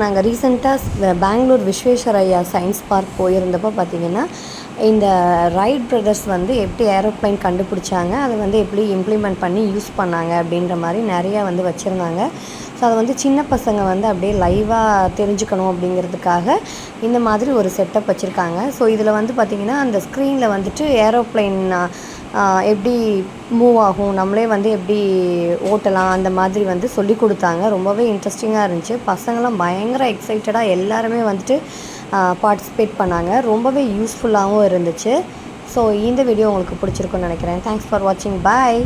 நாங்கள் ரீசெண்டாக Bangalore Visvesvaraya science park போயிருந்தப்போ பார்த்திங்கன்னா இந்த ரைட் பிரதர்ஸ் வந்து எப்படி ஏரோப்ளைன் கண்டுபிடிச்சாங்க, அதை வந்து எப்படி இம்ப்ளிமெண்ட் பண்ணி யூஸ் பண்ணாங்க அப்படின்ற மாதிரி நிறையா வந்து வச்சுருந்தாங்க. ஸோ அதை வந்து சின்ன பசங்க வந்து அப்படியே லைவாக தெரிஞ்சுக்கணும் அப்படிங்கிறதுக்காக இந்த மாதிரி ஒரு செட்டப் வச்சுருக்காங்க. ஸோ இதில் வந்து பார்த்திங்கன்னா அந்த ஸ்க்ரீனில் வந்துட்டு ஏரோப்ளைன் எப்படி மூவ் ஆகும், நம்மளே வந்து எப்படி ஓட்டலாம், அந்த மாதிரி வந்து சொல்லி கொடுத்தாங்க. ரொம்பவே இன்ட்ரெஸ்டிங்காக இருந்துச்சு. பசங்களாம் பயங்கர எக்ஸைட்டடாக எல்லாருமே வந்துட்டு பார்ட்டிசிபேட் பண்ணாங்க. ரொம்பவே யூஸ்ஃபுல்லாகவும் இருந்துச்சு. ஸோ இந்த வீடியோ உங்களுக்கு பிடிச்சிருக்குன்னு நினைக்கிறேன். தேங்க்ஸ் ஃபார் வாட்சிங். பாய்.